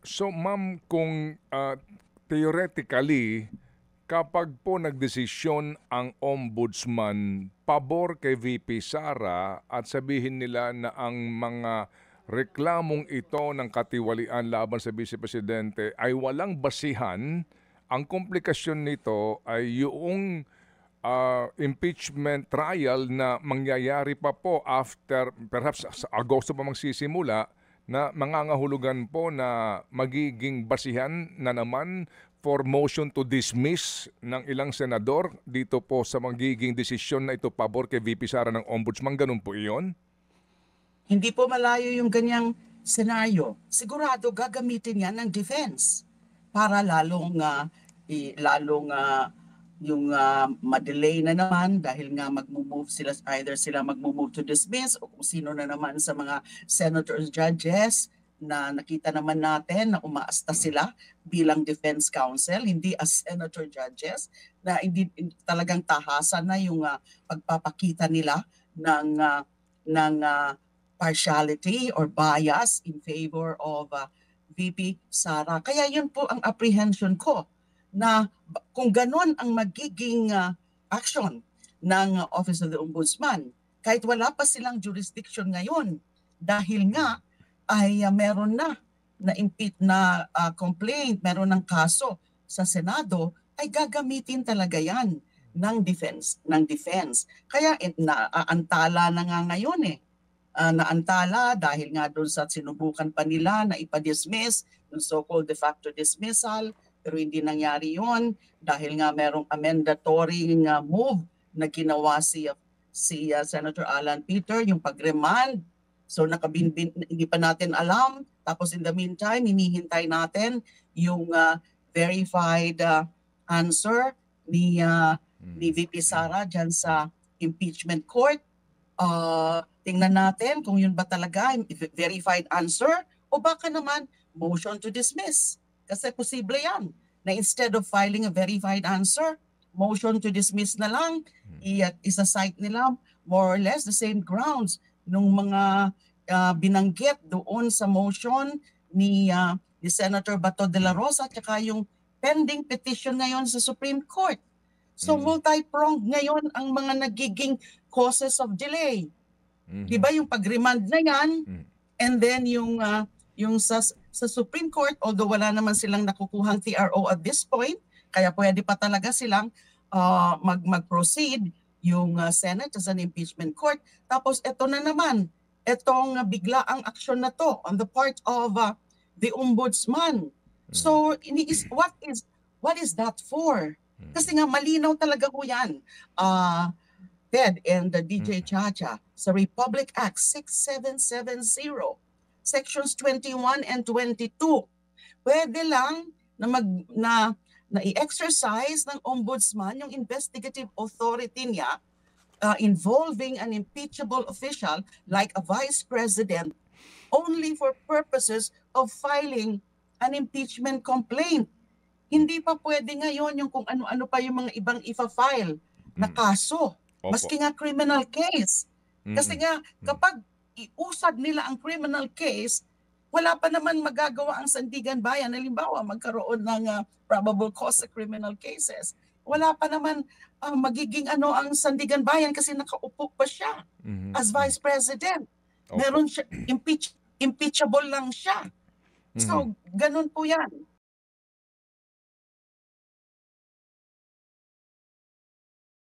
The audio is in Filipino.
So ma'am, kung theoretically, kapag po nagdesisyon ang ombudsman pabor kay VP Sara at sabihin nila na ang mga reklamong ito ng katiwalian laban sa Vice Presidente ay walang basihan, ang komplikasyon nito ay yung impeachment trial na mangyayari pa po after, perhaps sa Agosto pa magsisimula, na mangangahulugan po na magiging basihan na naman for motion to dismiss ng ilang senador dito po sa magiging desisyon na ito pabor kay VP Sara ng Ombudsman. Ganun po iyon? Hindi po malayo yung ganyang senaryo. Sigurado gagamitin yan ng defense para lalong yung madelay na naman dahil nga magmo-move sila, either sila magmo-move to dismiss o kung sino na naman sa mga senators, judges na nakita naman natin na umaasta sila bilang defense counsel, hindi as senator judges, na hindi talagang tahasan na yung pagpapakita nila ng partiality or bias in favor of VP Sara. Kaya yun po ang apprehension ko, na kung ganon ang magiging action ng Office of the Ombudsman, kahit wala pa silang jurisdiction ngayon, dahil nga ay meron na impute na complaint, meron ng kaso sa Senado, ay gagamitin talaga yan ng defense. Kaya naantala na nga ngayon naantala dahil nga doon sa sinubukan pa nila na ipa-dismiss, yung so-called de facto dismissal, pero hindi nangyari yon dahil nga merong amendatory move na ginawa si Senator Alan Peter, yung pag-remand. So hindi pa natin alam. Tapos in the meantime, hinihintay natin yung verified answer ni VP Sara dyan sa impeachment court. Tingnan natin kung yun ba talaga verified answer o baka naman motion to dismiss. Kasi posible yan na instead of filing a verified answer, motion to dismiss na lang, isa-cite nila more or less the same grounds nung mga binanggit doon sa motion ni Senator Bato de la Rosa at saka yung pending petition ngayon sa Supreme Court. So multi-pronged ngayon ang mga nagiging causes of delay. Diba yung pag-remand na yan, and then yung sa Supreme Court, although wala naman silang nakukuhang TRO at this point, kaya pwede pa talaga silang mag-proceed yung Senate as an impeachment court. Tapos ito na naman, itong biglaang aksyon na to on the part of the Ombudsman. So what is that for? Kasi nga malinaw talaga ho yan. Ted and DJ Chacha, sa Republic Act 6770, Sections 21 and 22, pwede lang na i-exercise ng ombudsman yung investigative authority niya involving an impeachable official like a vice president only for purposes of filing an impeachment complaint. Hindi pa pwede ngayon yung kung ano-ano pa yung mga ibang ifa-file na kaso, maski nga criminal case. Kasi nga kapag iusad nila ang criminal case, wala pa naman magagawa ang Sandigan Bayan. Halimbawa, magkaroon ng probable cause sa criminal cases. Wala pa naman magiging ang Sandigan Bayan kasi nakaupo pa siya as vice president. Meron siya, impeachable lang siya. So, ganun po yan.